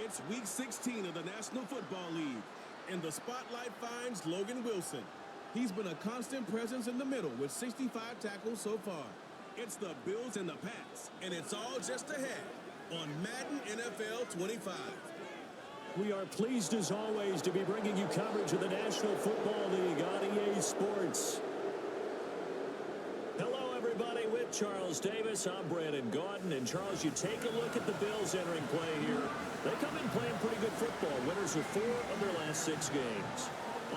It's Week 16 of the National Football League, and the spotlight finds Logan Wilson. He's been a constant presence in the middle with 65 tackles so far. It's the Bills and the Pats, and it's all just ahead on Madden NFL 25. We are pleased as always to be bringing you coverage of the National Football League on EA Sports. Hello everybody, with Charles Davis, I'm Brandon Gaudin, and Charles, you take a look at the Bills entering play here. They come in playing pretty good football, winners of 4 of their last 6 games.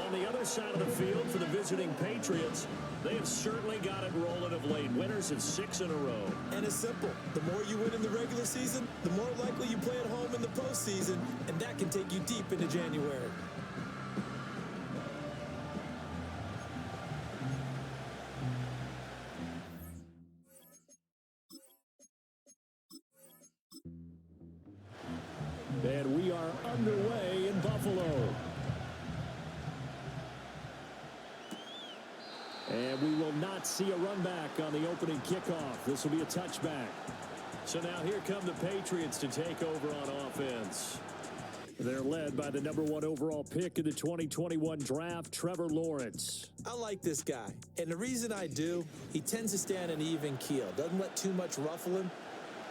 On the other side of the field for the visiting Patriots, they have certainly got it rolling of late, winners of 6 in a row. And it's simple. The more you win in the regular season, the more likely you play at home in the postseason, and that can take you deep into January. And we are underway in Buffalo. And we will not see a run back on the opening kickoff. This will be a touchback. So now here come the Patriots to take over on offense. They're led by the #1 overall pick in the 2021 draft, Trevor Lawrence. I like this guy, and the reason I do, he tends to stay on an even keel. Doesn't let too much ruffle him.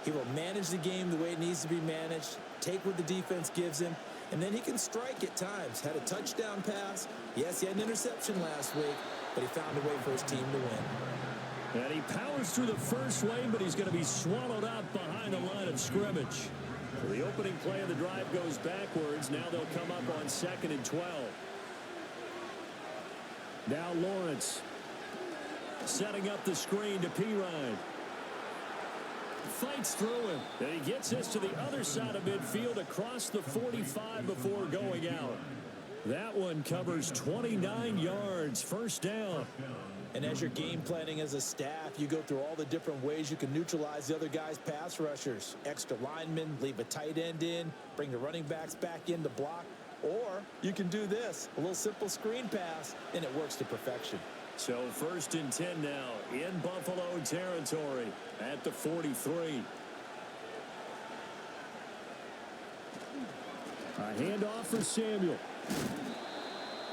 He will manage the game the way it needs to be managed, take what the defense gives him, and then he can strike at times. Had a touchdown pass. Yes, he had an interception last week, but he found a way for his team to win. And he powers through the first lane, but he's going to be swallowed up behind the line of scrimmage. So the opening play of the drive goes backwards. Now they'll come up on 2nd and 12. Now Lawrence setting up the screen to Pirine. Fights through him, and he gets this to the other side of midfield across the 45 before going out. That one covers 29 yards, first down. And as you're game planning as a staff, you go through all the different ways you can neutralize the other guy's pass rushers. Extra linemen, leave a tight end in, bring the running backs back in to block. Or you can do this, a little simple screen pass, and it works to perfection. So 1st and 10 now in Buffalo territory at the 43. A handoff for Samuel.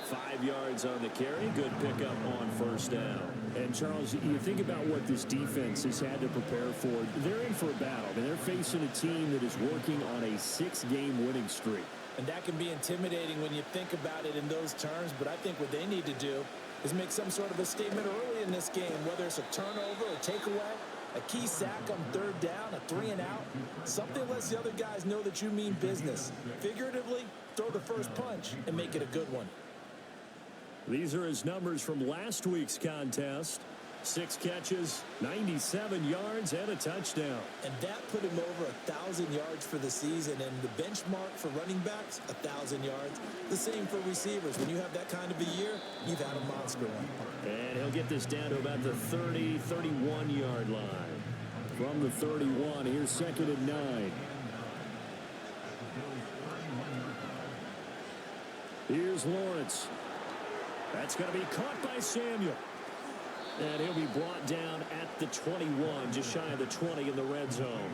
5 yards on the carry. Good pickup on first down. And, Charles, you think about what this defense has had to prepare for. They're in for a battle, and they're facing a team that is working on a 6-game winning streak. And that can be intimidating when you think about it in those terms, but I think what they need to do is make some sort of a statement early in this game, whether it's a turnover or takeaway, a key sack on 3rd down, a 3 and out. Something lets the other guys know that you mean business. Figuratively, throw the first punch and make it a good one. These are his numbers from last week's contest. 6 catches, 97 yards, and a touchdown. And that put him over 1,000 yards for the season. And the benchmark for running backs, 1,000 yards. The same for receivers. When you have that kind of a year, you've had a monster one. And he'll get this down to about the 30, 31-yard line. From the 31, here's 2nd and 9. Here's Lawrence. That's going to be caught by Samuel. And he'll be brought down at the 21, just shy of the 20 in the red zone.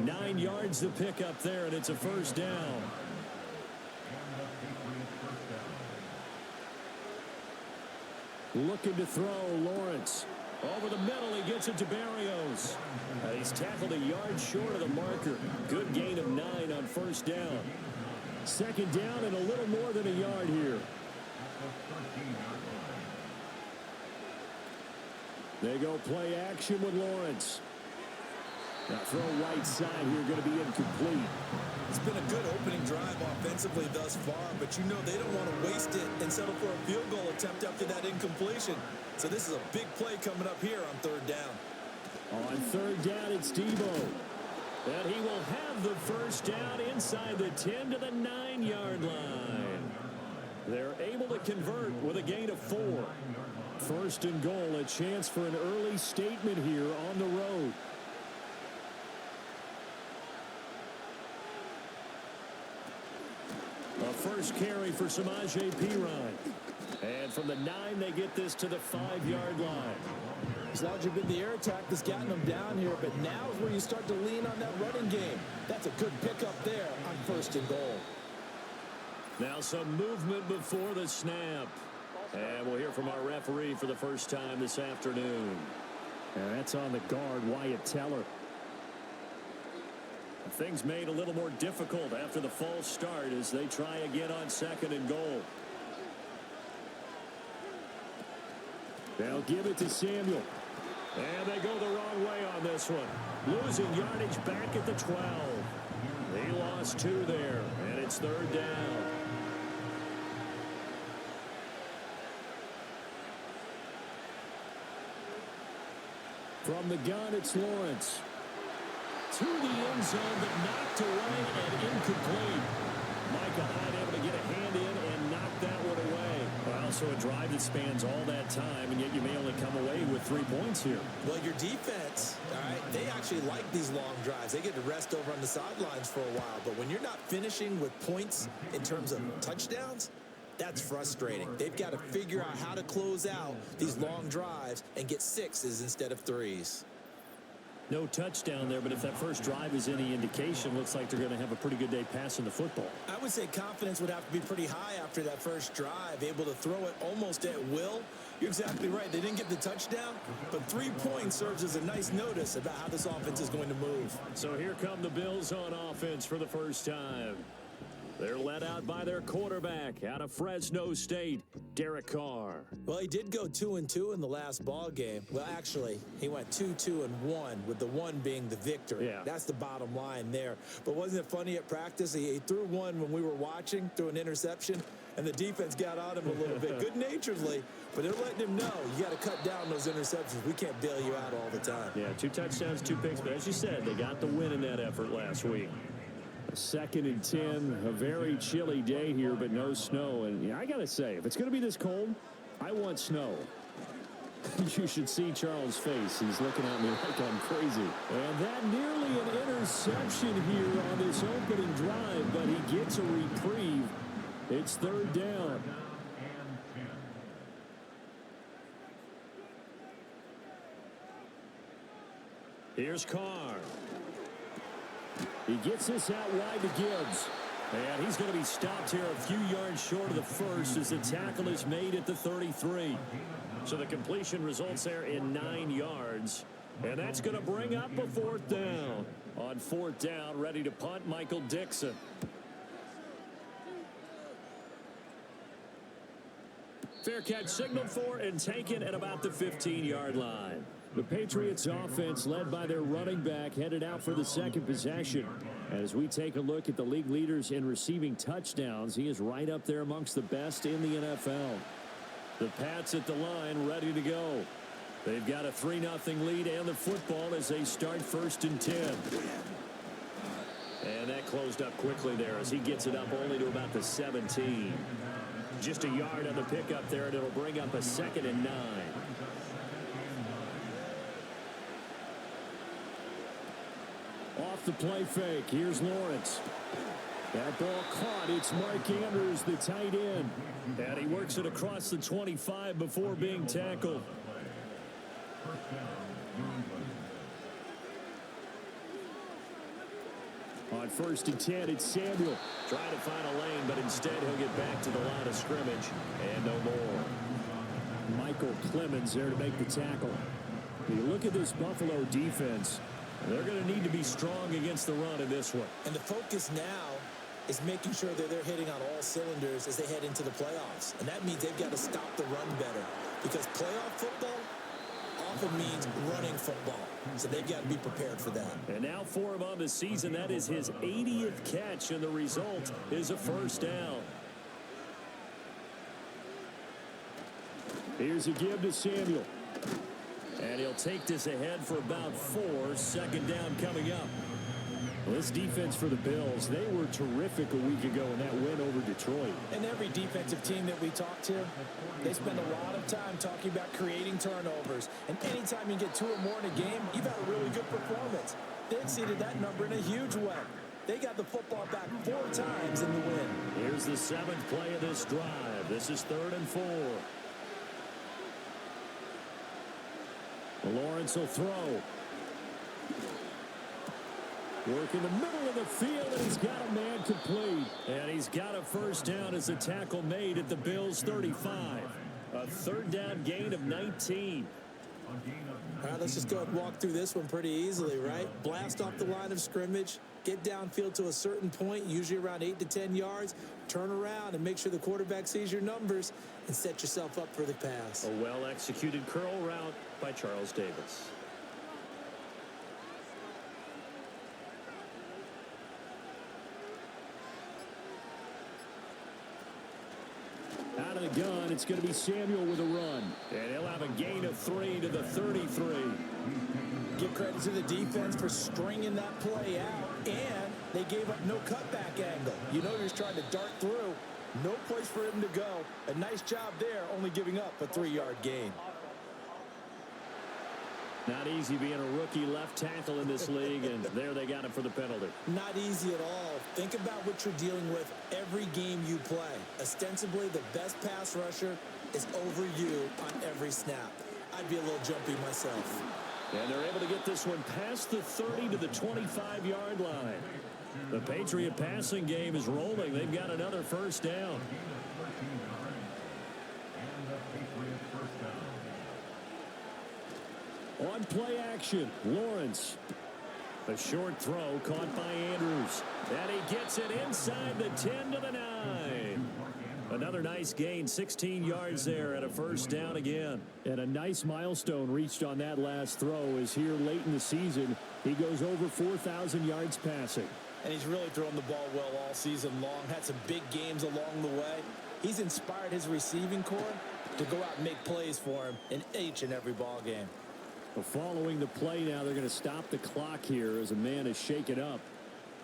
9 yards to pick up there, and it's a first down. Looking to throw, Lawrence. Over the middle, he gets it to Barrios. He's tackled a yard short of the marker. Good gain of 9 on first down. 2nd down and a little more than a yard here. They go play action with Lawrence. Now throw right side here, going to be incomplete. It's been a good opening drive offensively thus far, but you know they don't want to waste it and settle for a field goal attempt after that incompletion. So this is a big play coming up here on 3rd down. On 3rd down, it's Debo. And he will have the first down inside the 10 to the 9-yard line. They're able to convert with a gain of 4. 1st and goal, a chance for an early statement here on the road. A first carry for Samaje Perine. And from the 9, they get this to the 5-yard line. It's largely been the air attack that's gotten them down here, but now is where you start to lean on that running game. That's a good pickup there on 1st and goal. Now some movement before the snap. And we'll hear from our referee for the first time this afternoon. And that's on the guard, Wyatt Teller. Things made a little more difficult after the false start as they try again on 2nd and goal. They'll give it to Samuel. And they go the wrong way on this one. Losing yardage back at the 12. He lost 2 there, and it's 3rd down. From the gun, it's Lawrence. To the end zone, but knocked away and incomplete. Micah Hyde able to get a hand in and knock that one away. Well, so a drive that spans all that time, and yet you may only come away with 3 points here. Well, your defense, all right, they actually like these long drives. They get to rest over on the sidelines for a while. But when you're not finishing with points in terms of touchdowns, that's frustrating. They've got to figure out how to close out these long drives and get 6s instead of 3s. No touchdown there, but if that first drive is any indication, looks like they're going to have a pretty good day passing the football. I would say confidence would have to be pretty high after that first drive, able to throw it almost at will. You're exactly right. They didn't get the touchdown, but 3 points serves as a nice notice about how this offense is going to move. So here come the Bills on offense for the first time. They're led out by their quarterback out of Fresno State, Derek Carr. Well, he did go 2-2 in the last ball game. Well, actually, he went 2-2-1, with the 1 being the victory. Yeah. That's the bottom line there. But wasn't it funny at practice? He threw one when we were watching, threw an interception, and the defense got on him a little bit, good-naturedly. But they're letting him know, you got to cut down those interceptions. We can't bail you out all the time. Yeah, 2 touchdowns, 2 picks. But as you said, they got the win in that effort last week. 2nd and 10, a very chilly day here, but no snow. And yeah, I got to say, if it's going to be this cold, I want snow. You should see Charles' face. He's looking at me like I'm crazy. And that nearly an interception here on this opening drive, but he gets a reprieve. It's 3rd down. Here's Carr. He gets this out wide to Gibbs. And he's going to be stopped here a few yards short of the first as the tackle is made at the 33. So the completion results there in 9 yards. And that's going to bring up a 4th down. On 4th down, ready to punt, Michael Dixon. Fair catch signaled for and taken at about the 15-yard line. The Patriots offense, led by their running back, headed out for the 2nd possession. As we take a look at the league leaders in receiving touchdowns, he is right up there amongst the best in the NFL. The Pats at the line, ready to go. They've got a 3-0 lead and the football as they start 1st and 10. And that closed up quickly there as he gets it up only to about the 17. Just a yard on the pickup there, and it'll bring up a 2nd and 9. Off the play fake, here's Lawrence. That ball caught. It's Mark Andrews, the tight end. And he works it across the 25 before being tackled. On 1st and 10, it's Samuel. Trying to find a lane, but instead he'll get back to the line of scrimmage. And no more. Michael Clemens there to make the tackle. You look at this Buffalo defense. They're going to need to be strong against the run in this one. And the focus now is making sure that they're hitting on all cylinders as they head into the playoffs. And that means they've got to stop the run better. Because playoff football often means running football. So they've got to be prepared for that. And now for him on the season, that is his 80th catch, and the result is a 1st down. Here's a give to Samuel. And he'll take this ahead for about 4. 2nd down coming up. Well, this defense for the Bills, they were terrific a week ago in that win over Detroit. And every defensive team that we talk to, they spend a lot of time talking about creating turnovers. And anytime you get 2 or more in a game, you've had a really good performance. They exceeded that number in a huge way. They got the football back 4 times in the win. Here's the 7th play of this drive. This is 3rd and 4. Lawrence will throw. Work in the middle of the field, and he's got a man complete. And he's got a first down as a tackle made at the Bills' 35. A third down gain of 19. All right, let's just go and walk through this one pretty easily, right? Blast off the line of scrimmage, get downfield to a certain point, usually around 8 to 10 yards, turn around and make sure the quarterback sees your numbers and set yourself up for the pass. A well-executed curl route by Charles Davis. Out of the gun, it's going to be Samuel with a run. And he'll have a gain of 3 to the 33. Give credit to the defense for stringing that play out, and they gave up no cutback angle. You know he was trying to dart through. No place for him to go. A nice job there, only giving up a 3-yard gain. Not easy being a rookie left tackle in this league, and there they got him for the penalty. Not easy at all. Think about what you're dealing with every game you play. Ostensibly, the best pass rusher is over you on every snap. I'd be a little jumpy myself. And they're able to get this one past the 30 to the 25-yard line. The Patriot passing game is rolling. They've got another first down. On play action, Lawrence. A short throw caught by Andrews. And he gets it inside the 10 to the 9. Another nice gain, 16 yards there, and a first down again. And a nice milestone reached on that last throw as here late in the season, he goes over 4,000 yards passing. And he's really thrown the ball well all season long. Had some big games along the way. He's inspired his receiving corps to go out and make plays for him in each and every ball game. Well, following the play now, they're going to stop the clock here as a man is shaken up.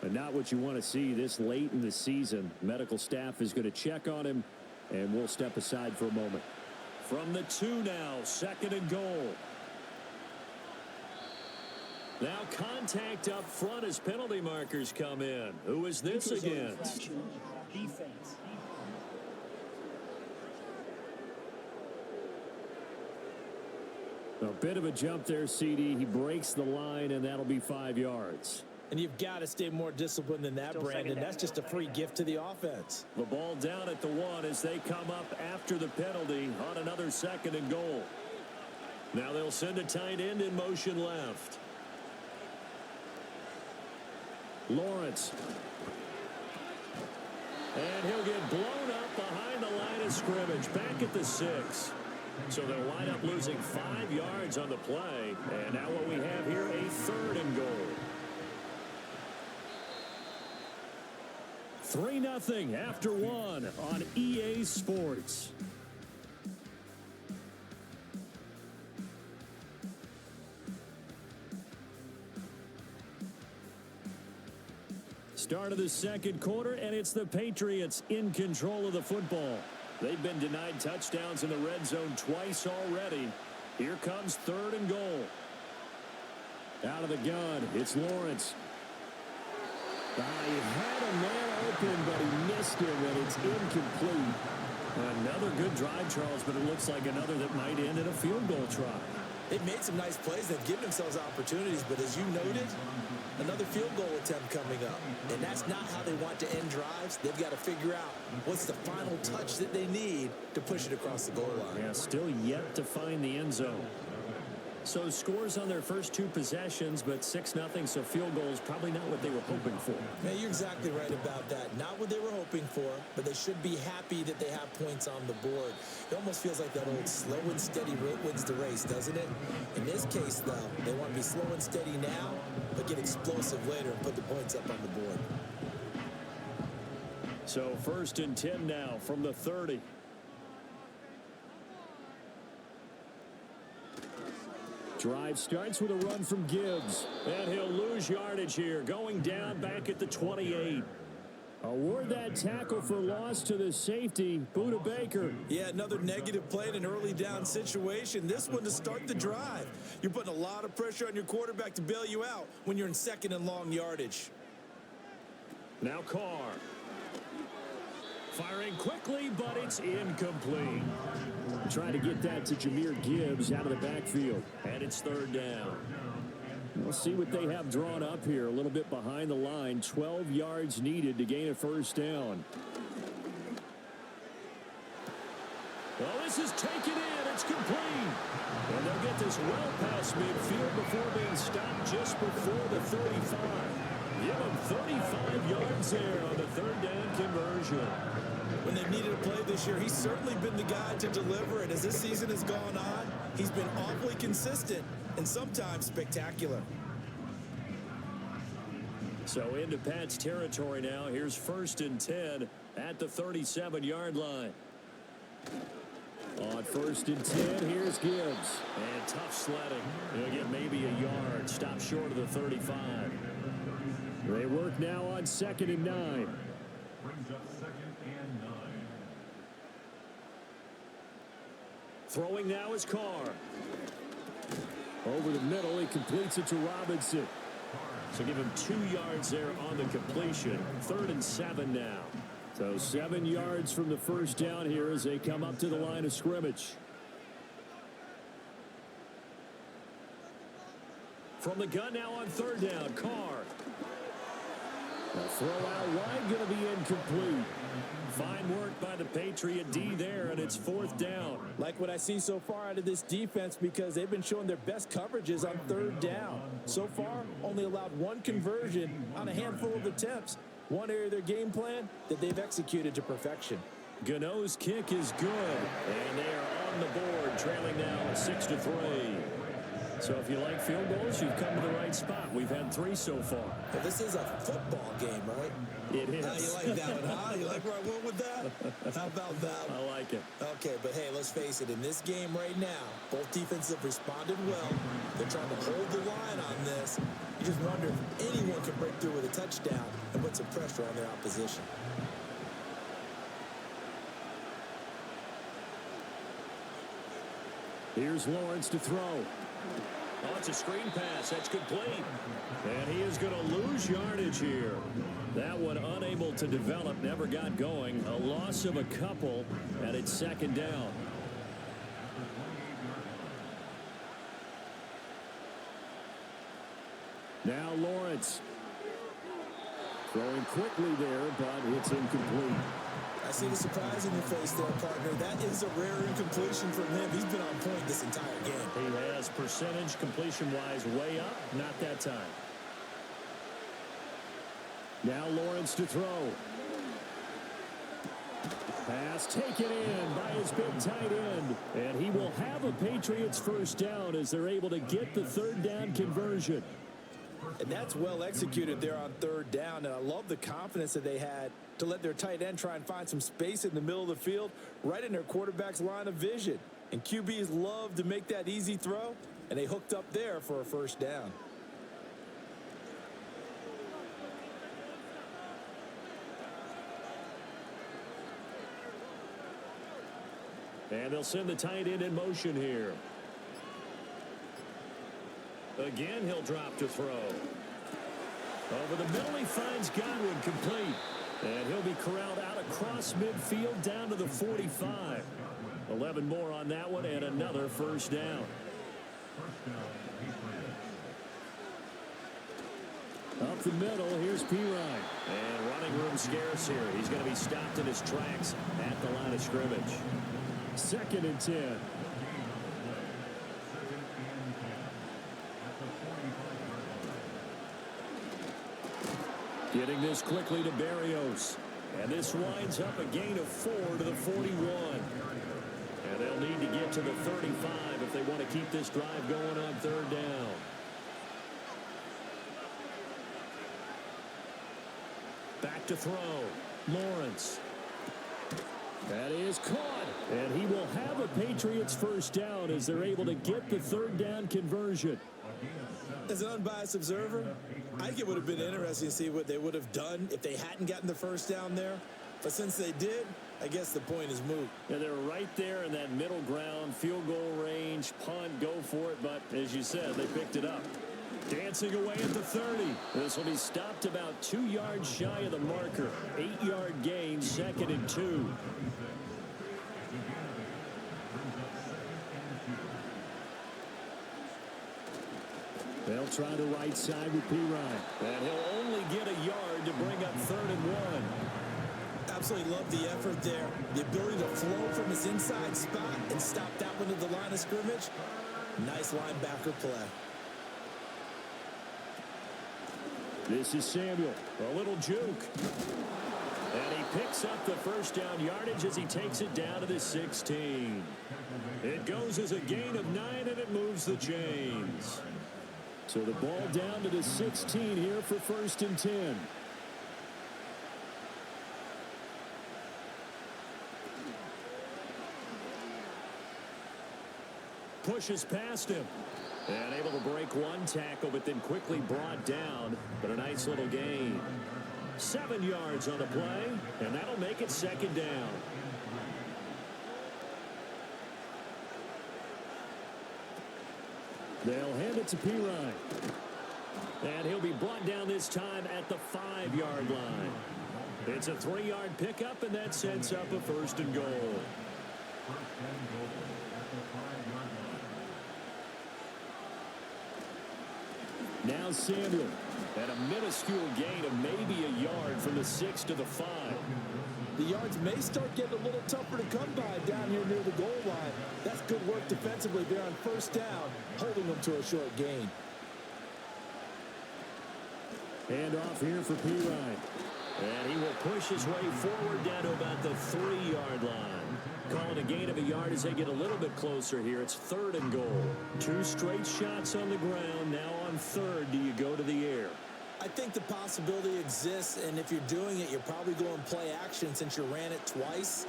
But not what you want to see this late in the season. Medical staff is going to check on him, and we'll step aside for a moment. From the 2 now, 2nd and goal. Now contact up front as penalty markers come in. Who is this against? Defense. A bit of a jump there, CD. He breaks the line, and that'll be 5 yards. And you've got to stay more disciplined than that, Brandon. That's just a free gift to the offense. The ball down at the 1 as they come up after the penalty on another 2nd and goal. Now they'll send a tight end in motion left. Lawrence. And he'll get blown up behind the line of scrimmage, back at the 6. So they'll wind up losing 5 yards on the play. And now what we have here, a 3rd and goal. 3-0 after 1 on EA Sports. Start of the 2nd quarter, and it's the Patriots in control of the football. They've been denied touchdowns in the red zone twice already. Here comes 3rd and goal. Out of the gun, it's Lawrence. He had a man open, but he missed him, and it's incomplete. Another good drive, Charles, but it looks like another that might end in a field goal try. They've made some nice plays. They've given themselves opportunities, but as you noted, another field goal attempt coming up. And that's not how they want to end drives. They've got to figure out what's the final touch that they need to push it across the goal line. Yeah, still yet to find the end zone. So scores on their first 2 possessions, but 6-0, so field goals probably not what they were hoping for. Yeah, you're exactly right about that. Not what they were hoping for, but they should be happy that they have points on the board. It almost feels like that old slow and steady wins the race, doesn't it? In this case, though, they want to be slow and steady now, but get explosive later and put the points up on the board. So 1st and 10 now from the 30. Drive starts with a run from Gibbs. And he'll lose yardage here, going down back at the 28. Award that tackle for loss to the safety, Buda Baker. Yeah, another negative play in an early down situation. This one to start the drive. You're putting a lot of pressure on your quarterback to bail you out when you're in 2nd and long yardage. Now Carr. Firing quickly, but it's incomplete. Trying to get that to Jahmyr Gibbs out of the backfield. And it's third down. We'll see what they have drawn up here. A little bit behind the line. 12 yards needed to gain a first down. Well, this is taken in. It's complete. And they'll get this well past midfield before being stopped just before the 35. Give them 35 yards there on the third down conversion. When they've needed a play this year, he's certainly been the guy to deliver it. As this season has gone on, he's been awfully consistent and sometimes spectacular. So into Pat's territory now. Here's 1st and 10 at the 37-yard line. On 1st and 10, here's Gibbs. And tough sledding. He'll get maybe a yard. Stop short of the 35. They work now on 2nd and 9. Brings up 2nd and 9. Throwing now is Carr. Over the middle, he completes it to Robinson. So give him 2 yards there on the completion. 3rd and 7 now. So 7 yards from the first down here as they come up to the line of scrimmage. From the gun now on 3rd down, Carr. A throw out wide, going to be incomplete. Fine work by the Patriot D there, and it's 4th down. Like what I see so far out of this defense, because they've been showing their best coverages on 3rd down. So far, only allowed 1 conversion on a handful of attempts. One area of their game plan that they've executed to perfection. Gano's kick is good, and they are on the board, trailing now 6-3. So if you like field goals, you've come to the right spot. We've had 3 so far. But this is a football game, right? It is. You like that one, huh? You like where I went with that? How about that one? I like it. Okay, but hey, let's face it. In this game right now, both defenses have responded well. They're trying to hold the line on this. You just wonder if anyone can break through with a touchdown and put some pressure on their opposition. Here's Lawrence to throw. Oh, it's a screen pass. That's complete. And he is going to lose yardage here. That one unable to develop, never got going. A loss of a couple, and it's 2nd down. Now Lawrence. Throwing quickly there, but it's incomplete. I see the surprise in your face there, partner. That is a rare incompletion from him. He's been on point this entire game. He has percentage completion-wise way up. Not that time. Now Lawrence to throw. Pass taken in by his big tight end. And he will have a Patriots first down as they're able to get the 3rd down conversion. And that's well executed there on 3rd down. And I love the confidence that they had to let their tight end try and find some space in the middle of the field, right in their quarterback's line of vision. And QBs love to make that easy throw, and they hooked up there for a first down. And they'll send the tight end in motion here. Again, he'll drop to throw. Over the middle, he finds Godwin complete. And he'll be corralled out across midfield down to the 45. 11 more on that one and another first down. Up the middle, here's P. Ryan. And running room scarce here. He's going to be stopped in his tracks at the line of scrimmage. 2nd and 10. Getting this quickly to Berrios. And this winds up a gain of 4 to the 41. And they'll need to get to the 35 if they want to keep this drive going on 3rd down. Back to throw. Lawrence. That is caught. And he will have a Patriots first down as they're able to get the 3rd down conversion. As an unbiased observer, I think it would have been interesting to see what they would have done if they hadn't gotten the first down there. But since they did, I guess the point is moot. Yeah, they're right there in that middle ground, field goal range, punt, go for it. But as you said, they picked it up. Dancing away at the 30. This will be stopped about 2 yards shy of the marker. 8-yard gain, 2nd and 2. They'll try the right side with P. Ryan. And he'll only get a yard to bring up 3rd and 1. Absolutely love the effort there. The ability to flow from his inside spot and stop that one at the line of scrimmage. Nice linebacker play. This is Samuel. A little juke. And he picks up the first down yardage as he takes it down to the 16. It goes as a gain of 9, and it moves the chains. So the ball down to the 16 here for 1st and 10. Pushes past him. And able to break one tackle, but then quickly brought down. But a nice little gain. 7 yards on the play, and that'll make it 2nd down. They'll hand it to P. Ryan. And he'll be brought down this time at the 5-yard line. It's a 3-yard pickup, and that sets up a 1st and goal. Now Samuel. And a minuscule gain of maybe a yard from the 6 to the 5. The yards may start getting a little tougher to come by down here near the goal line. That's good work defensively there on 1st down, holding them to a short gain. Hand off here for P. Ryan. And he will push his way forward down to about the 3-yard line. Calling a gain of a yard as they get a little bit closer here. It's 3rd and goal. 2 straight shots on the ground. Now on 3rd, do you go to the air? I think the possibility exists, and if you're doing it, you're probably going play action since you ran it twice.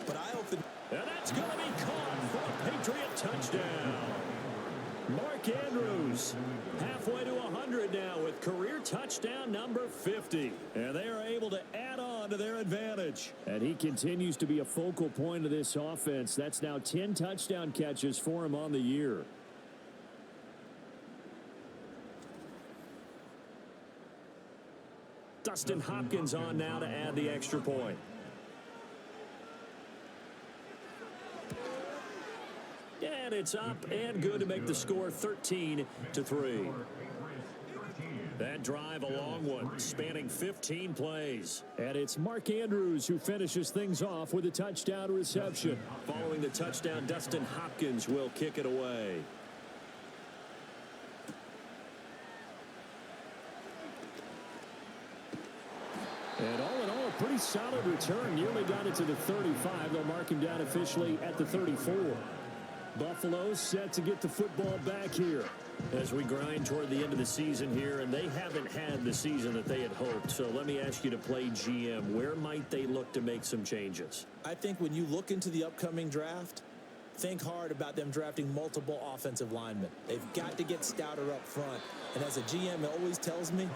But I hope that... And that's going to be caught for a Patriot touchdown. Mark Andrews halfway to 100 now with career touchdown number 50. And they are able to add on to their advantage. And he continues to be a focal point of this offense. That's now 10 touchdown catches for him on the year. Dustin Hopkins on now to add the extra point. And it's up and good to make the score 13-3. That drive a long one, spanning 15 plays. And it's Mark Andrews who finishes things off with a touchdown reception. Following the touchdown, Dustin Hopkins will kick it away. And all in all, a pretty solid return. Nearly got it to the 35. They'll mark him down officially at the 34. Buffalo set to get the football back here. As we grind toward the end of the season here, and they haven't had the season that they had hoped. So let me ask you to play GM. Where might they look to make some changes? I think when you look into the upcoming draft, think hard about them drafting multiple offensive linemen. They've got to get stouter up front. And as a GM always tells me,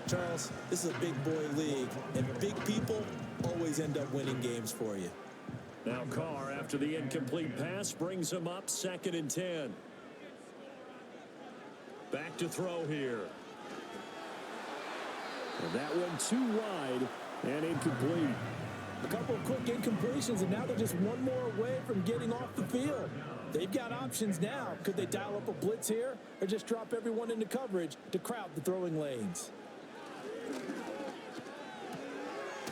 Charles, this is a big boy league, and big people always end up winning games for you. Now Carr, after the incomplete pass, brings him up 2nd and 10. Back to throw here. And that one too wide and incomplete. A couple of quick incompletions, and now they're just one more away from getting off the field. They've got options now. Could they dial up a blitz here or just drop everyone into coverage to crowd the throwing lanes?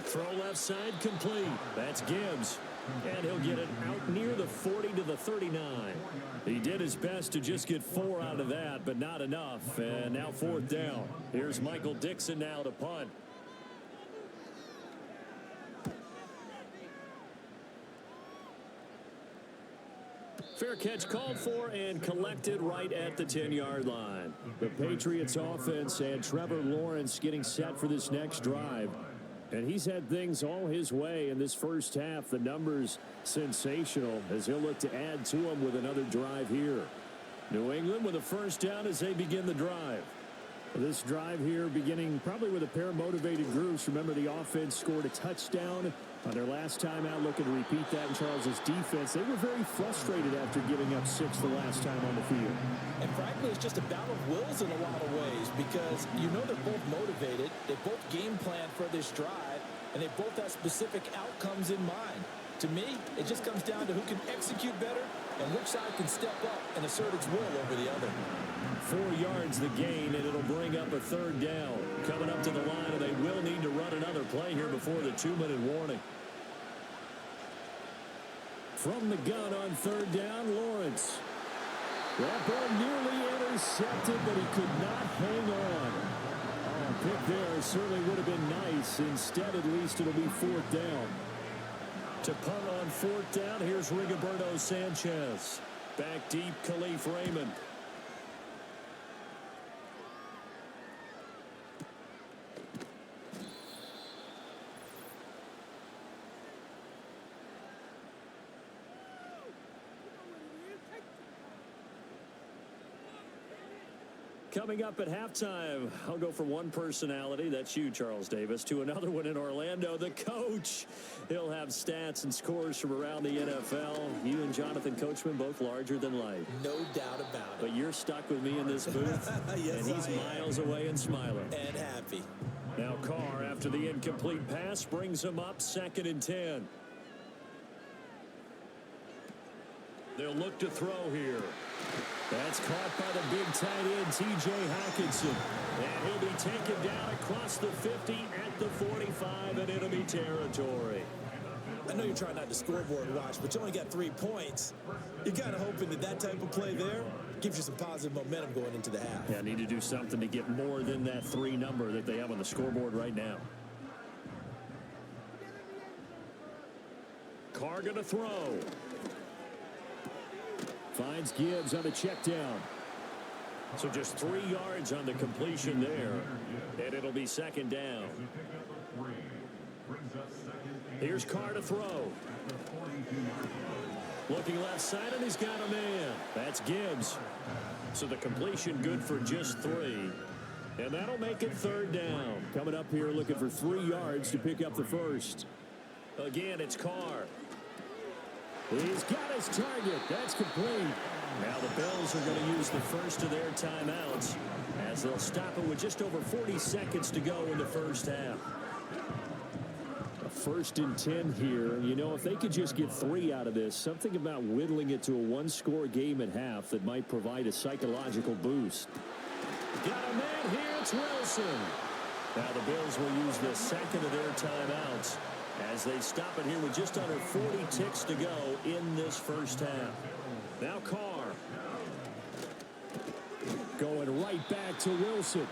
Throw left side complete. That's Gibbs. And he'll get it out near the 40 to the 39. He did his best to just get 4 out of that, but not enough. And now 4th down. Here's Michael Dixon now to punt. Fair catch called for and collected right at the 10-yard line. The Patriots offense and Trevor Lawrence getting set for this next drive. And he's had things all his way in this first half. The numbers sensational as he'll look to add to them with another drive here. New England with a 1st down as they begin the drive. This drive here beginning probably with a pair of motivated groups. Remember, the offense scored a touchdown On their last time out, looking to repeat that in Charles's defense, they were very frustrated after giving up 6 the last time on the field. And frankly, it's just a battle of wills in a lot of ways because you know they're both motivated, they both game plan for this drive, and they both have specific outcomes in mind. To me, it just comes down to who can execute better and which side can step up and assert its will over the other. 4 yards the gain, and it'll bring up a 3rd down. Coming up to the line, and they will need to run another play here before the 2-minute warning. From the gun on 3rd down, Lawrence. That ball nearly intercepted, but he could not hang on. Oh, pick there certainly would have been nice. Instead, at least it'll be 4th down. To punt on 4th down, here's Rigoberto Sanchez. Back deep, Khalif Raymond. Coming up at halftime, I'll go from one personality, that's you, Charles Davis, to another one in Orlando, the coach. He'll have stats and scores from around the NFL. You and Jonathan Coachman, both larger than life. No doubt about it. But you're stuck with me in this booth, yes, and he's miles away and smiling. And happy. Now Carr, after the incomplete pass, brings him up 2nd and 10. They'll look to throw here. That's caught by the big tight end, T.J. Hawkinson. And he'll be taken down across the 50 at the 45 and enemy territory. I know you're trying not to scoreboard watch, but you only got 3 points. You're kind of hoping that type of play there gives you some positive momentum going into the half. Yeah, need to do something to get more than that 3 number that they have on the scoreboard right now. Carr gonna throw. Finds Gibbs on a check down. So just 3 yards on the completion there. And it'll be 2nd down. Here's Carr to throw. Looking left side, and he's got a man. That's Gibbs. So the completion good for just 3. And that'll make it 3rd down. Coming up here looking for 3 yards to pick up the first. Again, it's Carr. He's got his target. That's complete. Now the Bills are going to use the first of their timeouts as they'll stop it with just over 40 seconds to go in the first half. A 1st and 10 here. You know, if they could just get 3 out of this, something about whittling it to a 1-score game at half that might provide a psychological boost. Got a man here. It's Wilson. Now the Bills will use the 2nd of their timeouts as they stop it here with just under 40 ticks to go in this first half. Now Carr. Going right back to Wilson.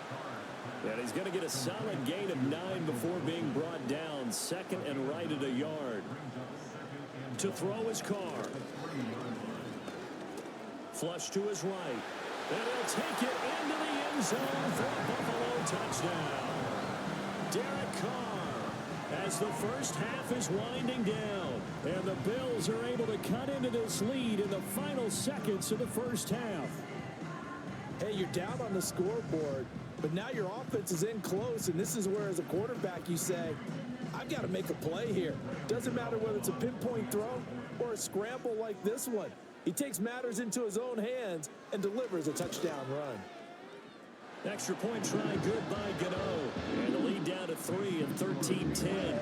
And he's going to get a solid gain of 9 before being brought down. 2nd and right at a yard. To throw is Carr. Flush to his right. And he'll take it into the end zone for a Buffalo touchdown. Derek Carr. As the first half is winding down, and the Bills are able to cut into this lead in the final seconds of the first half. Hey, you're down on the scoreboard, but now your offense is in close, and this is where, as a quarterback, you say, I've got to make a play here. Doesn't matter whether it's a pinpoint throw or a scramble like this one. He takes matters into his own hands and delivers a touchdown run. Extra point try good by Gano. And the lead down to 3 and 13-10.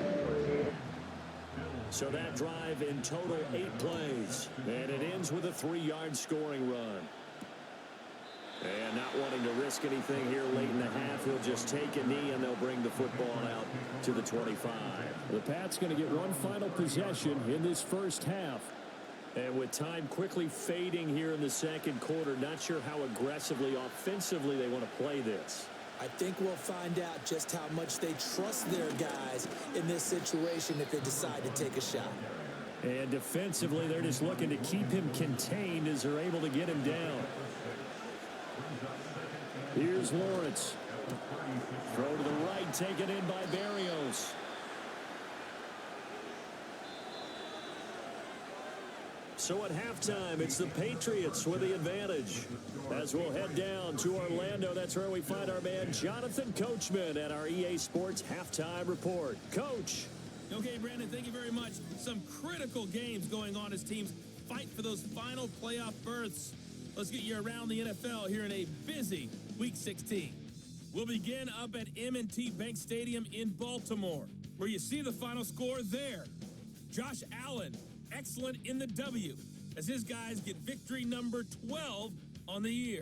So that drive in total 8 plays. And it ends with a 3-yard scoring run. And not wanting to risk anything here late in the half, he'll just take a knee and they'll bring the football out to the 25. The Pats going to get one final possession in this first half. And with time quickly fading here in the second quarter, not sure how aggressively, offensively they want to play this. I think we'll find out just how much they trust their guys in this situation if they decide to take a shot. And defensively, they're just looking to keep him contained as they're able to get him down. Here's Lawrence. Throw to the right, taken in by Berrios. So at halftime, it's the Patriots with the advantage. As we'll head down to Orlando, that's where we find our man Jonathan Coachman at our EA Sports Halftime Report. Coach. Okay, Brandon, thank you very much. Some critical games going on as teams fight for those final playoff berths. Let's get you around the NFL here in a busy Week 16. We'll begin up at M&T Bank Stadium in Baltimore, where you see the final score there. Josh Allen, excellent in the W, as his guys get victory number 12 on the year.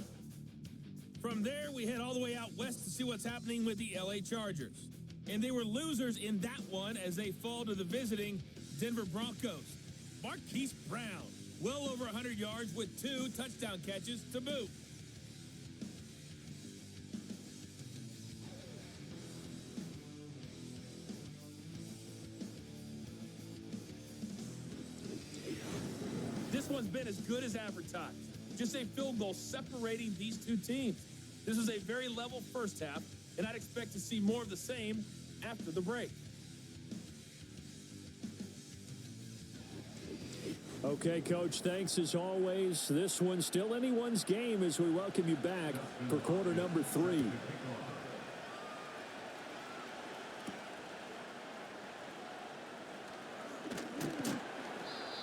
From there, we head all the way out west to see what's happening with the LA Chargers. And they were losers in that one as they fall to the visiting Denver Broncos. Marquise Brown, well over 100 yards with 2 touchdown catches to boot. This one's been as good as advertised. Just a field goal separating these two teams. This is a very level first half, and I'd expect to see more of the same after the break. Okay, Coach, thanks as always. This one's still anyone's game as we welcome you back for quarter number 3.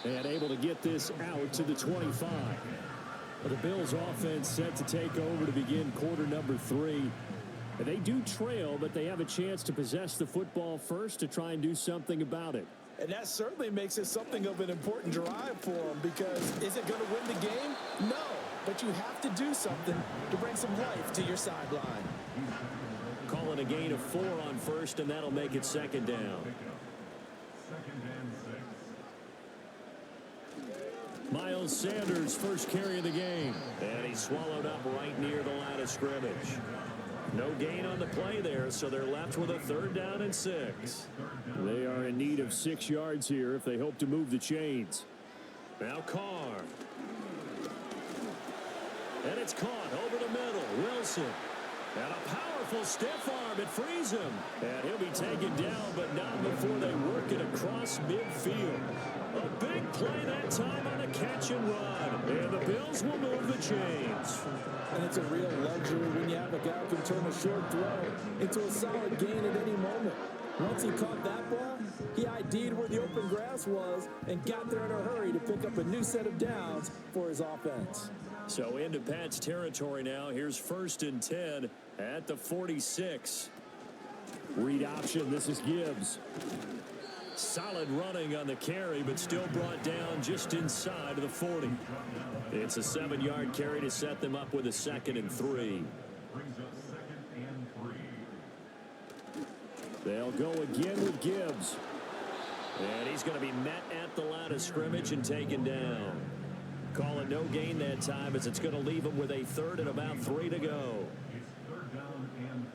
And able to get this out to the 25. Well, the Bills offense set to take over to begin quarter number 3. And they do trail, but they have a chance to possess the football first to try and do something about it. And that certainly makes it something of an important drive for them, because is it going to win the game? No, but you have to do something to bring some life to your sideline. Calling a gain of 4 on first, and that'll make it second down. Miles Sanders first carry of the game, and he's swallowed up right near the line of scrimmage. No gain on the play there, so they're left with a 3rd down and 6. They are in need of 6 yards here if they hope to move the chains. Now Carr. And it's caught over the middle. Wilson. And a powerful stiff arm. It frees him. And he'll be taken down, but not before they work it across midfield. A big play that time on a catch and run. And the Bills will move the chains. And it's a real luxury when you have a guy who can turn a short throw into a solid gain at any moment. Once he caught that ball, he ID'd where the open grass was and got there in a hurry to pick up a new set of downs for his offense. So into Pat's territory now. Here's 1st and 10 at the 46. Read option. This is Gibbs. Solid running on the carry, but still brought down just inside of the 40. It's a 7-yard carry to set them up with a 2nd and 3. They'll go again with Gibbs. And he's going to be met at the line of scrimmage and taken down. Call it no gain that time, as it's going to leave him with a 3rd and about 3 to go. It's 3rd down and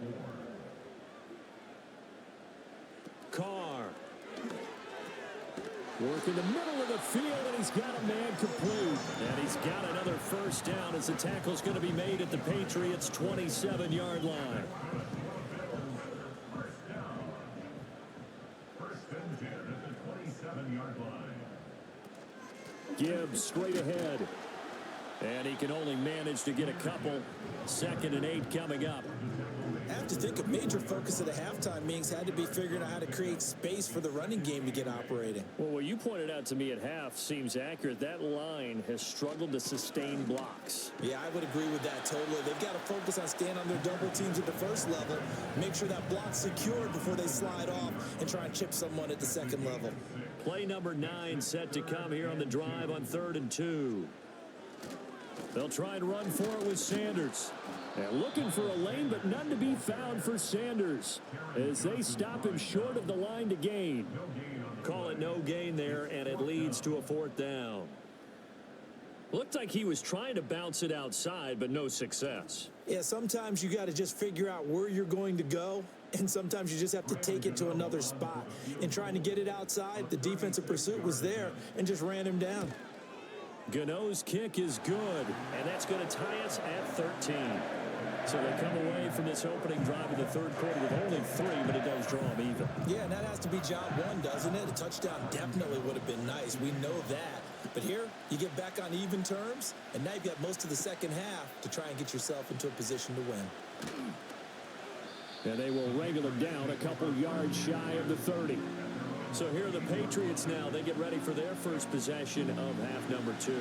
4. Carr. Work in the middle of the field, and he's got a man complete. And he's got another 1st down as the tackle's going to be made at the Patriots' 27-yard line. Gibbs straight ahead. And he can only manage to get a couple. 2nd and 8 coming up. I have to think a major focus at the halftime meetings had to be figuring out how to create space for the running game to get operating. Well, what you pointed out to me at half seems accurate. That line has struggled to sustain blocks. Yeah, I would agree with that totally. They've got to focus on staying on their double teams at the first level, make sure that block's secured before they slide off and try and chip someone at the second level. Play number 9 set to come here on the drive on 3rd and 2. They'll try and run for it with Sanders. And looking for a lane, but none to be found for Sanders as they stop him short of the line to gain. Call it no gain there, and it leads to a 4th down. Looked like he was trying to bounce it outside, but no success. Yeah, sometimes you got to just figure out where you're going to go, and sometimes you just have to take it to another spot. And trying to get it outside, the defensive pursuit was there and just ran him down. Gano's kick is good, and that's going to tie us at 13. So they come away from this opening drive in the 3rd quarter with only 3, but it does draw them even. Yeah, and that has to be job 1, doesn't it? A touchdown definitely would have been nice. We know that. But here, you get back on even terms, and now you've got most of the second half to try and get yourself into a position to win. And they will wrangle him down a couple yards shy of the 30. So here are the Patriots now. They get ready for their first possession of half number 2.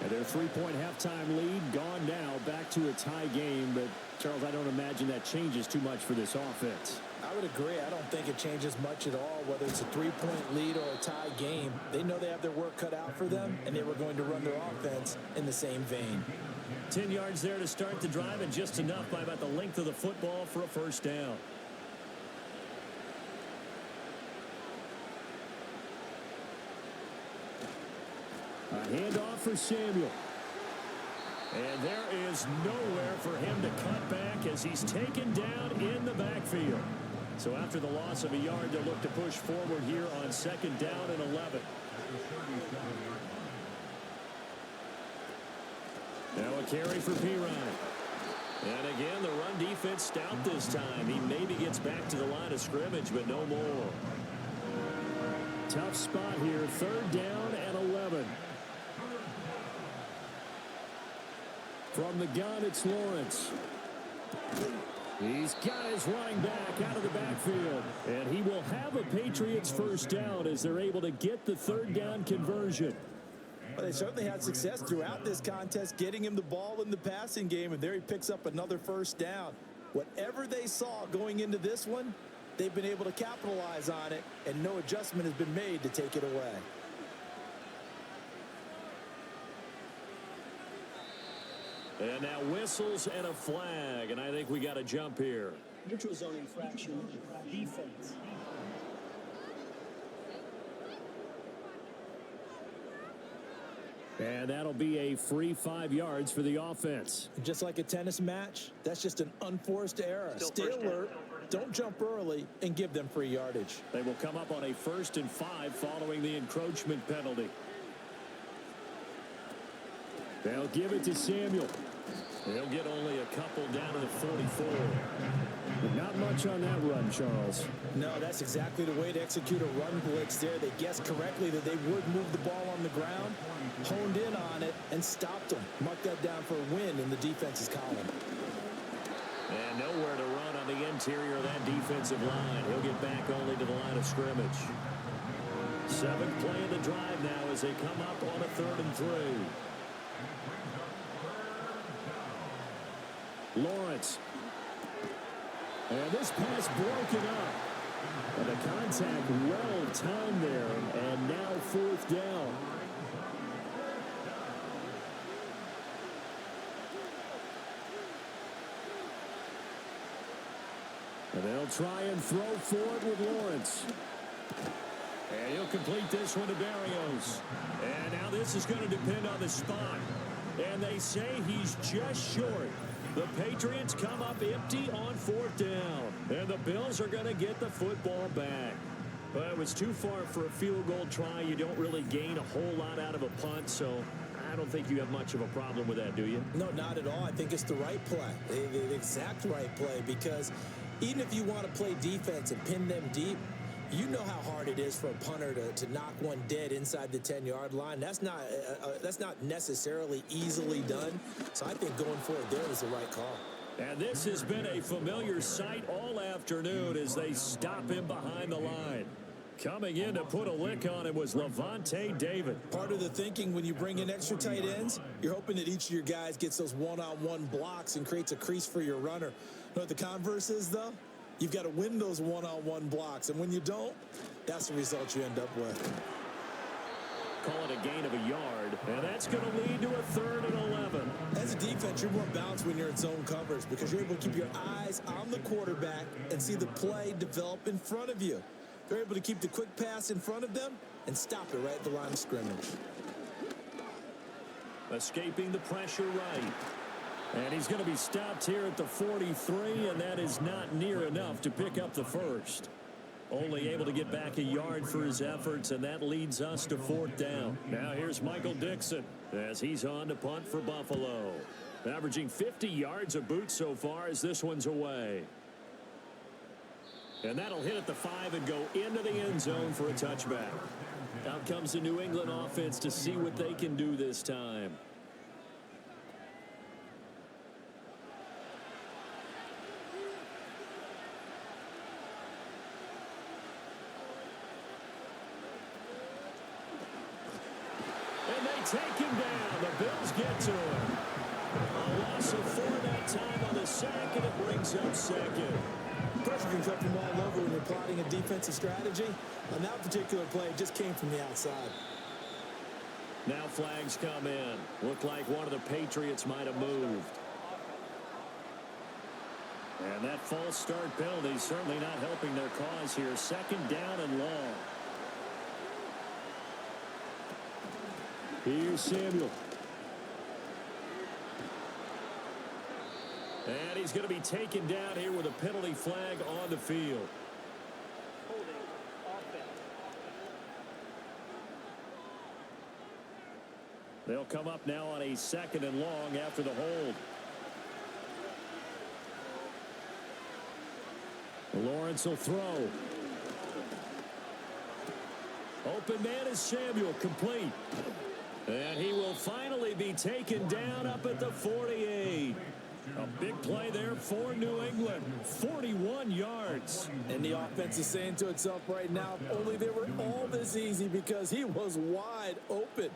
And their 3-point halftime lead gone now, back to a tie game. But, Charles, I don't imagine that changes too much for this offense. I would agree. I don't think it changes much at all, whether it's a 3-point lead or a tie game. They know they have their work cut out for them, and they were going to run their offense in the same vein. 10 yards there to start the drive, and just enough by about the length of the football for a first down. A handoff for Samuel. And there is nowhere for him to cut back as he's taken down in the backfield. So after the loss of a yard, they'll look to push forward here on 2nd down and 11. Now a carry for Pirine. And again, the run defense stout this time. He maybe gets back to the line of scrimmage, but no more. Tough spot here. 3rd down and 11. From the gun, it's Lawrence. He's got his running back out of the backfield. And he will have a Patriots first down as they're able to get the 3rd down conversion. Well, they certainly had success throughout this contest, getting him the ball in the passing game, and there he picks up another first down. Whatever they saw going into this one, they've been able to capitalize on it, and no adjustment has been made to take it away. And now whistles and a flag, and I think we got a jump here. Neutral zone infraction, defense. And that'll be a free 5 yards for the offense. Just like a tennis match, that's just an unforced error. Stay alert, don't jump early, and give them free yardage. They will come up on a 1st and 5 following the encroachment penalty. They'll give it to Samuel. They'll get only a couple down to the 44. But not much on that run, Charles. No, that's exactly the way to execute a run blitz there. They guessed correctly that they would move the ball on the ground, honed in on it, and stopped them. Mark that down for a win in the defense's column. And nowhere to run on the interior of that defensive line. He'll get back only to the line of scrimmage. 7th play of the drive now as they come up on a 3rd and 3. Lawrence. And this pass broken up. And the contact well timed there. And now 4th down. And they'll try and throw for it with Lawrence. And he'll complete this one to Barrios. And now this is going to depend on the spot. And they say he's just short. The Patriots come up empty on 4th down. And the Bills are going to get the football back. Well, it was too far for a field goal try. You don't really gain a whole lot out of a punt, so I don't think you have much of a problem with that, do you? No, not at all. I think it's the right play, the exact right play, because even if you want to play defense and pin them deep, you know how hard it is for a punter to knock one dead inside the 10-yard line. That's not necessarily easily done. So I think going for it there was the right call. And this has been a familiar sight all afternoon as they stop him behind the line. Coming in to put a lick on him was Levante David. Part of the thinking when you bring in extra tight ends, you're hoping that each of your guys gets those one-on-one blocks and creates a crease for your runner. You know what the converse is, though? You've got to win those one-on-one blocks, and when you don't, that's the result you end up with. Call it a gain of a yard, and that's going to lead to a 3rd and 11. As a defense, you're more balanced when you're in zone coverage because you're able to keep your eyes on the quarterback and see the play develop in front of you. They're able to keep the quick pass in front of them and stop it right at the line of scrimmage. Escaping the pressure right. And he's going to be stopped here at the 43, and that is not near enough to pick up the first. Only able to get back a yard for his efforts, and that leads us to 4th down. Now here's Michael Dixon as he's on to punt for Buffalo. Averaging 50 yards a boot so far as this one's away. And that'll hit at the 5 and go into the end zone for a touchback. Out comes the New England offense to see what they can do this time. take him down. The Bills get to him. A loss of 4 that time on the sack, and it brings up second. Pressure can come from all over when you're plotting a defensive strategy. On that particular play, it just came from the outside. Now flags come in. Looked like one of the Patriots might have moved. And that false start penalty certainly not helping their cause here. Second down and long. Here's Samuel. And he's going to be taken down here with a penalty flag on the field. Holding offense. They'll come up now on a second and long after the hold. Lawrence will throw. Open man is Samuel, complete. And he will finally be taken down up at the 48. A big play there for New England. 41 yards. And the offense is saying to itself right now, only they were all this easy because he was wide open.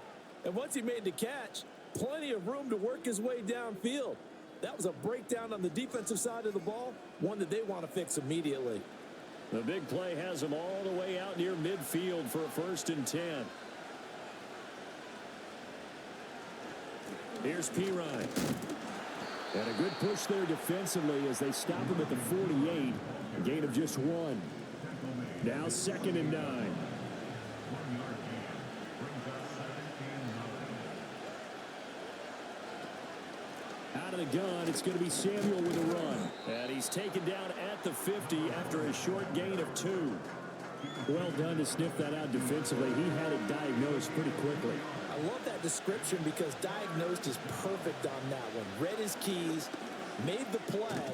And once he made the catch, plenty of room to work his way downfield. That was a breakdown on the defensive side of the ball, one that they want to fix immediately. The big play has him all the way out near midfield for a 1st and 10. Here's Pirine. And a good push there defensively as they stop him at the 48. A gain of just 1. Now 2nd and 9. Out of the gun, it's going to be Samuel with a run. And he's taken down at the 50 after a short gain of 2. Well done to sniff that out defensively. He had it diagnosed pretty quickly. I love that description because diagnosed is perfect on that one. Read his keys, made the play,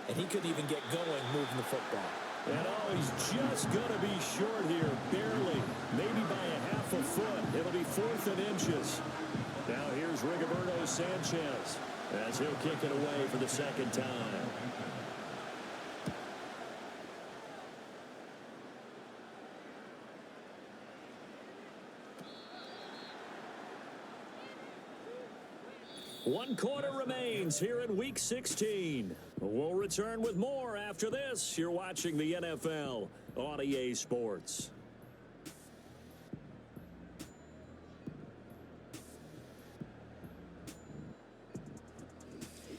and he couldn't even get going moving the football. And he's just going to be short here, barely, maybe by a half a foot. It'll be 4th and inches. Now here's Rigoberto Sanchez as he'll kick it away for the 2nd time. One quarter remains here in Week 16. We'll return with more after this. You're watching the NFL on EA Sports.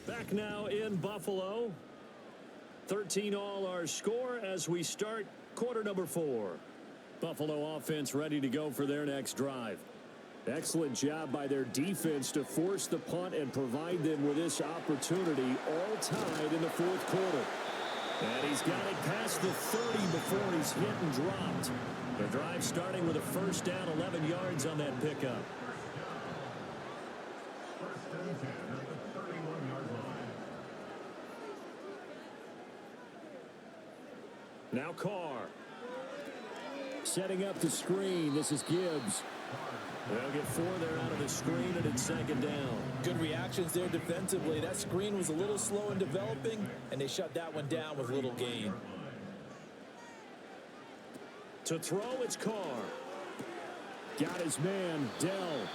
Back now in Buffalo. 13 all our score as we start quarter number 4. Buffalo offense ready to go for their next drive. Excellent job by their defense to force the punt and provide them with this opportunity, all tied in the 4th quarter. And he's got it past the 30 before he's hit and dropped. The drive starting with a 1st down, 11 yards on that pickup. Now Carr. Setting up the screen. This is Gibbs. They'll get 4 there out of the screen, and it's 2nd down. Good reactions there defensively. That screen was a little slow in developing, and they shut that one down with little gain. To throw, it's Carr. Got his man, Dell.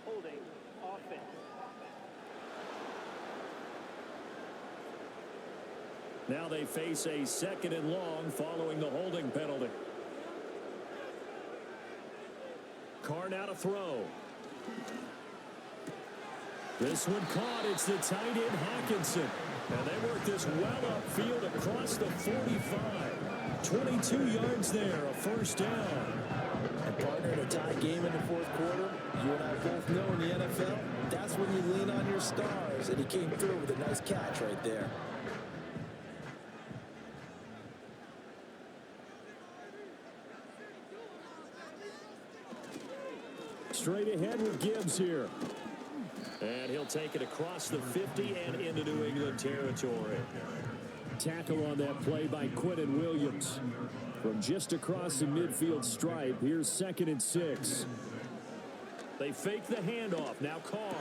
Holding offense. Now they face a 2nd and long following the holding penalty. Carr now to throw. This one caught. It's the tight end Hawkinson. And they work this well upfield across the 45. 22 yards there, a 1st down. And partner, in a tie game in the 4th quarter, you and I both know in the NFL, that's when you lean on your stars. And he came through with a nice catch right there. Straight ahead with Gibbs here. And he'll take it across the 50 and into New England territory. Tackle on that play by Quentin Williams. From just across the midfield stripe, here's 2nd and 6. They fake the handoff. Now Carr.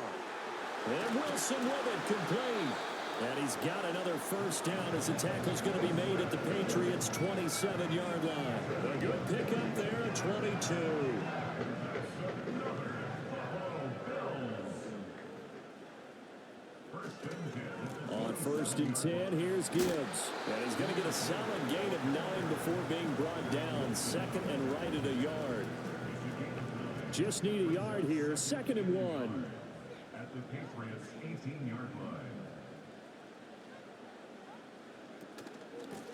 And Wilson with it, complete. And he's got another first down as the tackle's going to be made at the Patriots' 27-yard line. A good pickup there at 22. On 1st and 10, here's Gibbs. And he's going to get a solid gain of 9 before being brought down. 2nd and right at a yard. Just need a yard here. 2nd and 1. At the Patriots' 18-yard line.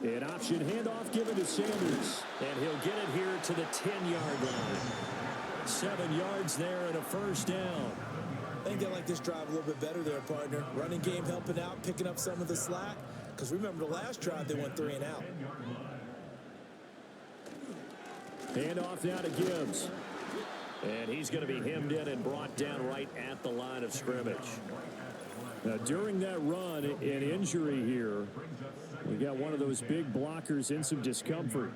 An option handoff given to Sanders. And he'll get it here to the 10-yard line. 7 yards there and a first down. I think they like this drive a little bit better there, partner. Running game helping out, picking up some of the slack. Because remember the last drive, they went 3 and out. Handoff now to Gibbs. And he's going to be hemmed in and brought down right at the line of scrimmage. Now, during that run, an injury here. We got one of those big blockers in some discomfort.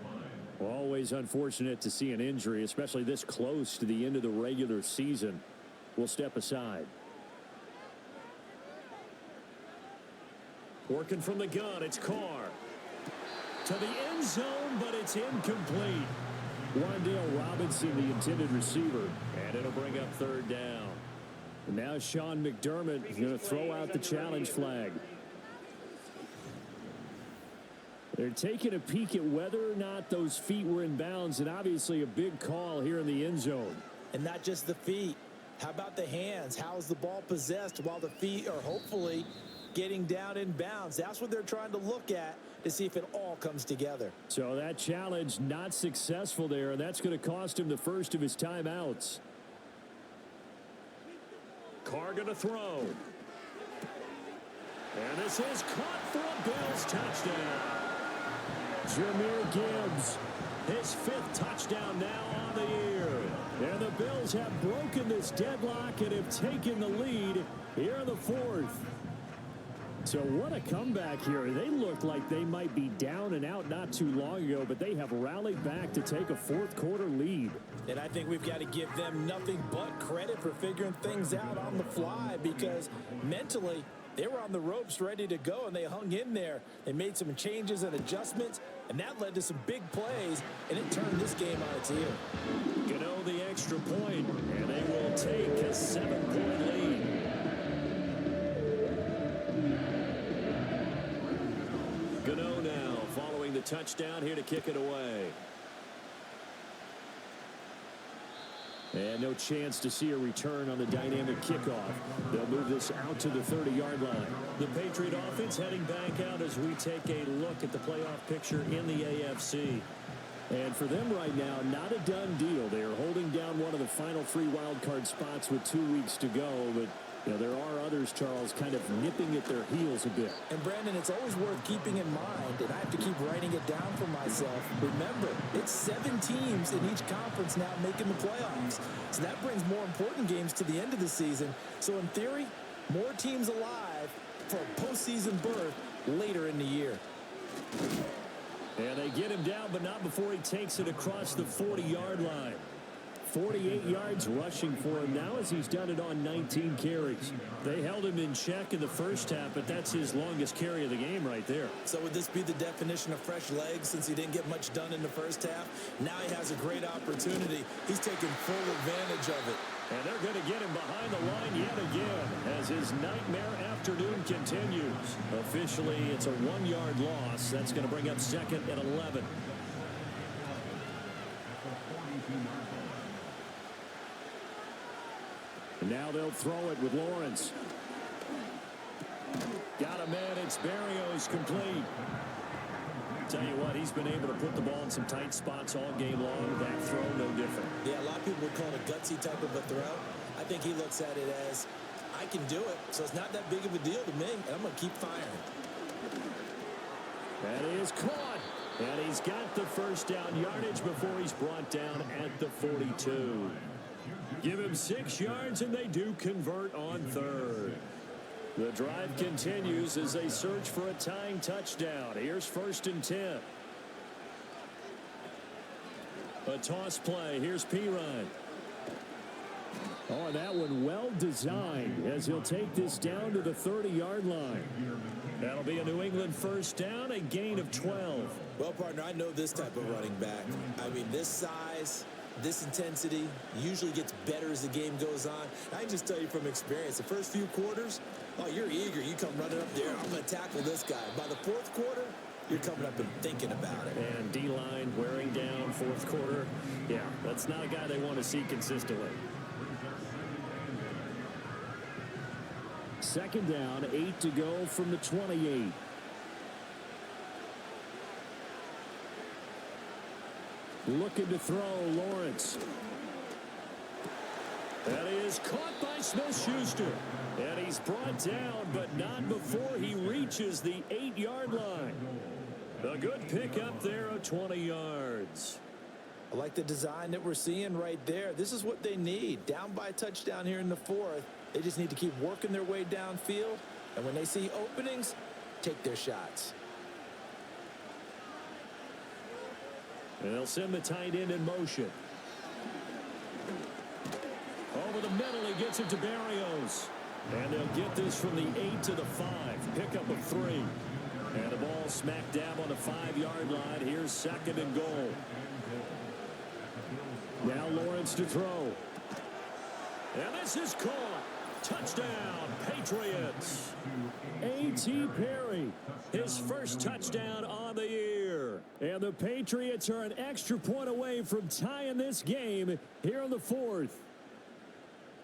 Always unfortunate to see an injury, especially this close to the end of the regular season. We'll step aside. Working from the gun, it's Carr. To the end zone, but it's incomplete. Wandale Robinson, the intended receiver. And it'll bring up 3rd down. And now Sean McDermott is going to throw out the challenge flag. They're taking a peek at whether or not those feet were in bounds, and obviously a big call here in the end zone. And not just the feet. How about the hands? How is the ball possessed while the feet are hopefully getting down in bounds? That's what they're trying to look at to see if it all comes together. So that challenge not successful there, and that's going to cost him the first of his timeouts. Carr going to throw. And this is caught for a Bills touchdown. Jahmyr Gibbs. His 5th touchdown now on the year. And the Bills have broken this deadlock and have taken the lead here in the 4th. So what a comeback here. They look like they might be down and out not too long ago, but they have rallied back to take a 4th quarter lead. And I think we've got to give them nothing but credit for figuring things out on the fly, because mentally they were on the ropes ready to go, and they hung in there. They made some changes and adjustments, and that led to some big plays, and it turned this game on its ear. Gano the extra point, and they will take a 7-point lead. Gano now following the touchdown here to kick it away. And no chance to see a return on the dynamic kickoff. They'll move this out to the 30-yard line. The Patriot offense heading back out as we take a look at the playoff picture in the AFC. And for them right now, not a done deal. They are holding down one of the final 3 wild card spots with 2 weeks to go. But you know, there are others, Charles, kind of nipping at their heels a bit. And Brandon, it's always worth keeping in mind, and I have to keep writing it down for myself. Remember, it's 7 teams in each conference now making the playoffs. So that brings more important games to the end of the season. So in theory, more teams alive for a postseason berth later in the year. And they get him down, but not before he takes it across the 40-yard line. 48 yards rushing for him now as he's done it on 19 carries. They held him in check in the first half, but that's his longest carry of the game right there. So would this be the definition of fresh legs since he didn't get much done in the first half? Now he has a great opportunity. He's taking full advantage of it. And they're going to get him behind the line yet again as his nightmare afternoon continues. Officially, it's a 1-yard loss. That's going to bring up 2nd and 11. And now they'll throw it with Lawrence. Got a man. It's Barrios complete. Tell you what, he's been able to put the ball in some tight spots all game long. That throw, no different. Yeah, a lot of people would call it a gutsy type of a throw. I think he looks at it as, I can do it, so it's not that big of a deal to me, and I'm going to keep firing. That is caught. And he's got the first down yardage before he's brought down at the 42. Give him 6 yards, and they do convert on 3rd. The drive continues as they search for a tying touchdown. Here's 1st and 10. A toss play. Here's Pirine. Oh, on that one. Well designed as he'll take this down to the 30-yard line. That'll be a New England first down, a gain of 12. Well, partner, I know this type of running back. I mean, this size, this intensity usually gets better as the game goes on. I can just tell you from experience, the first few quarters, oh, you're eager. You come running up there. I'm going to tackle this guy. By the fourth quarter, you're coming up and thinking about it. And D-line wearing down fourth quarter. Yeah, that's not a guy they want to see consistently. Second down, 8 to go from the 28. Looking to throw, Lawrence. That is caught by Smith-Schuster. And he's brought down, but not before he reaches the 8-yard line. A good pickup there of 20 yards. I like the design that we're seeing right there. This is what they need. Down by a touchdown here in the fourth. They just need to keep working their way downfield. And when they see openings, take their shots. And they'll send the tight end in motion. Over the middle, he gets it to Barrios. And they'll get this from the 8 to the 5. Pickup of 3. And the ball smack dab on the 5-yard line. Here's second and goal. Now Lawrence to throw. And this is caught. Touchdown, Patriots. A.T. Perry. His first touchdown on the year. And the Patriots are an extra point away from tying this game here in the fourth.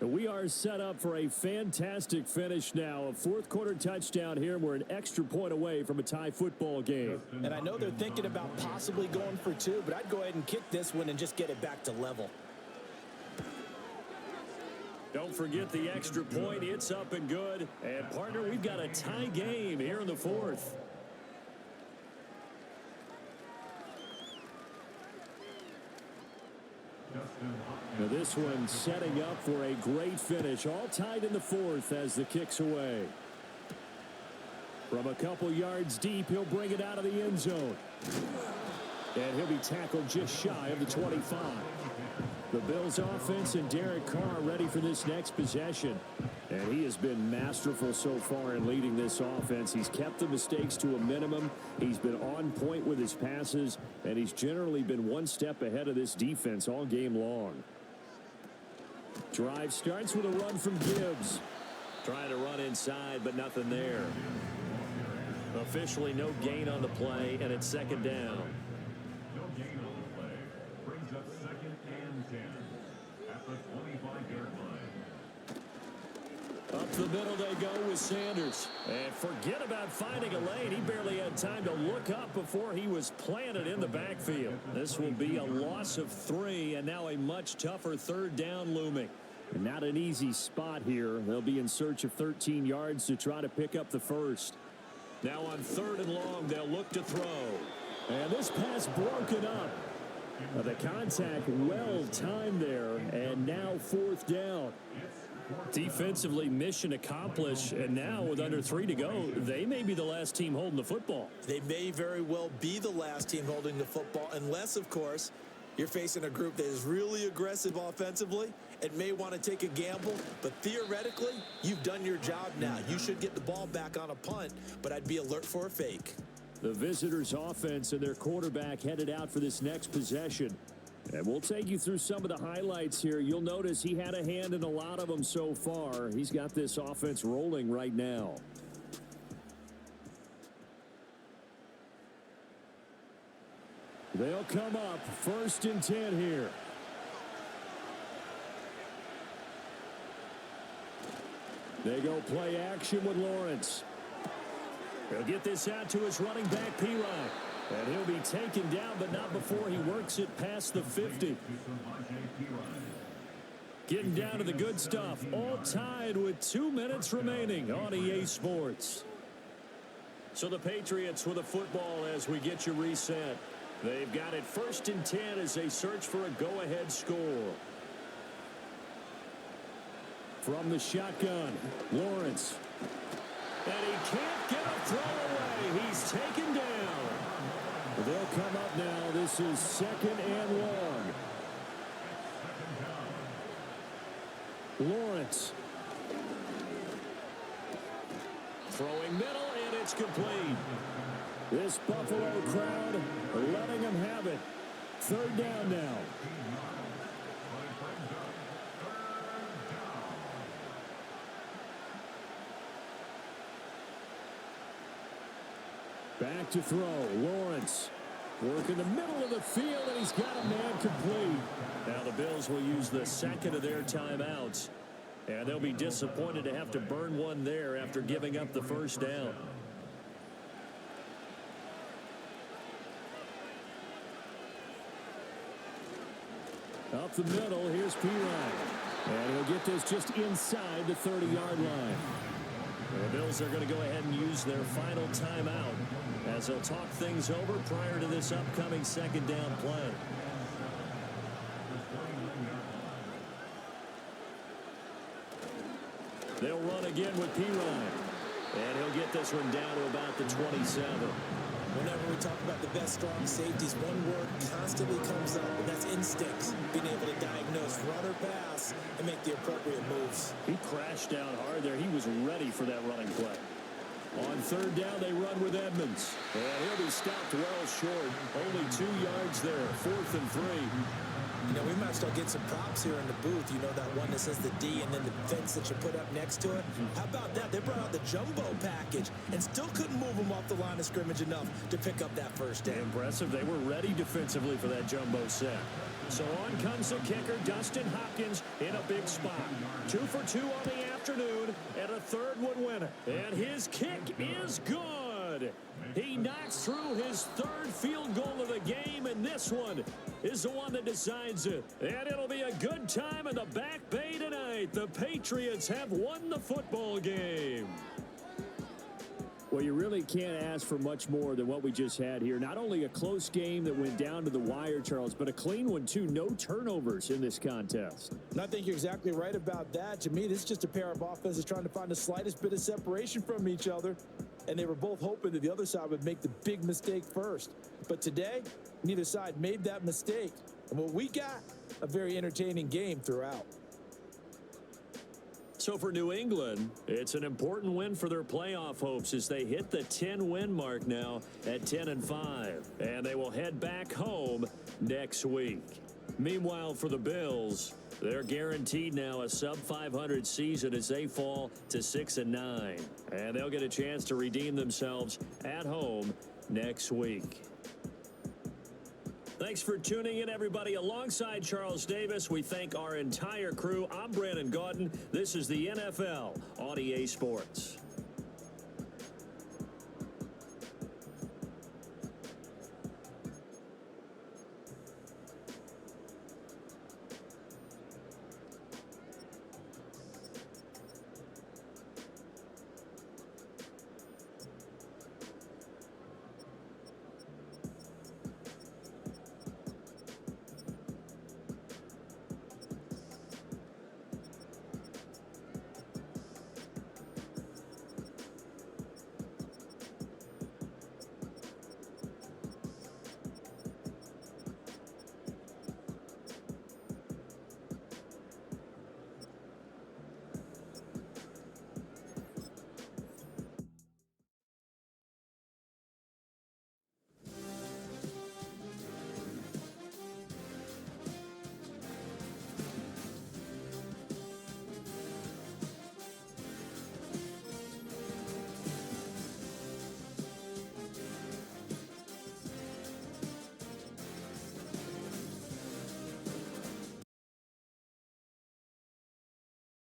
We are set up for a fantastic finish now. A fourth-quarter touchdown here. We're an extra point away from a tie football game. And I know they're thinking about possibly going for 2, but I'd go ahead and kick this one and just get it back to level. Don't forget the extra point. It's up and good. And, partner, we've got a tie game here in the fourth. Now this one setting up for a great finish. All tied in the fourth as the kick's away. From a couple yards deep, he'll bring it out of the end zone. And he'll be tackled just shy of the 25. The Bills offense and Derek Carr ready for this next possession. And he has been masterful so far in leading this offense. He's kept the mistakes to a minimum. He's been on point with his passes. And he's generally been one step ahead of this defense all game long. Drive starts with a run from Gibbs. Trying to run inside, but nothing there. Officially no gain on the play, and it's second down. No gain on the play. Brings up second and 10 at the 25-yard line. Up the middle they go with Sanders. And forget about finding a lane. He barely had time to look up before he was planted in the backfield. This will be a loss of 3, and now a much tougher third down looming. Not an easy spot here. They'll be in search of 13 yards to try to pick up the first. Now on third and long, they'll look to throw. And this pass broken up. The contact well timed there, and now fourth down. Defensively, mission accomplished, and now with under 3 to go, they may be the last team holding the football. They may very well be the last team holding the football, unless, of course, you're facing a group that is really aggressive offensively and may want to take a gamble. But theoretically, you've done your job now. You should get the ball back on a punt, but I'd be alert for a fake. The visitors' offense and their quarterback headed out for this next possession. And we'll take you through some of the highlights here. You'll notice he had a hand in a lot of them so far. He's got this offense rolling right now. They'll come up first and 10 here. They go play action with Lawrence. He'll get this out to his running back, P-Ryan. And he'll be taken down, but not before he works it past the 50. Getting down to the good stuff. All tied with 2 minutes remaining on EA Sports. So the Patriots with a football as we get you reset. They've got it first and 10 as they search for a go-ahead score. From the shotgun, Lawrence. And he can't get a throw away. He's taken down. They'll come up now. This is second and long. Lawrence. Throwing middle, and it's complete. This Buffalo crowd letting them have it. Third down now. Back to throw. Lawrence. Working the middle of the field, and he's got a man complete. Now the Bills will use the second of their timeouts. And they'll be disappointed to have to burn one there after giving up the first down. Up the middle, here's Pirine. And he'll get this just inside the 30-yard line. The Bills are going to go ahead and use their final timeout as they'll talk things over prior to this upcoming second down play. They'll run again with Pirine. And he'll get this one down to about the 27. Whenever we talk about the best strong safeties, one word constantly comes up, and that's instincts. Being able to diagnose run or pass and make the appropriate moves. He crashed down hard there. He was ready for that running play. On third down, they run with Edmonds. And he'll be stopped well short. Only 2 yards there. 4th and 3. You know, we might start getting some props here in the booth. You know, that one that says the D and then the fence that you put up next to it. How about that? They brought out the jumbo package and still couldn't move them off the line of scrimmage enough to pick up that first down. Impressive. They were ready defensively for that jumbo set. So on comes the kicker, Dustin Hopkins, in a big spot. 2 for 2 on the afternoon, and a third one winner. And his kick is good. He knocks through his third field goal of the game, and this one is the one that decides it. And it'll be a good time in the Back Bay tonight. The Patriots have won the football game. Well, you really can't ask for much more than what we just had here. Not only a close game that went down to the wire, Charles, but a clean one, too. No turnovers in this contest. And I think you're exactly right about that. To me, this is just a pair of offenses trying to find the slightest bit of separation from each other. And they were both hoping that the other side would make the big mistake first. But today, neither side made that mistake. And what we got, a very entertaining game throughout. So for New England, it's an important win for their playoff hopes as they hit the 10-win mark now at 10-5. And they will head back home next week. Meanwhile, for the Bills, they're guaranteed now a sub-500 season as they fall to 6-9. And they'll get a chance to redeem themselves at home next week. Thanks for tuning in, everybody. Alongside Charles Davis, we thank our entire crew. I'm Brandon Gaudin. This is the NFL on EA Sports.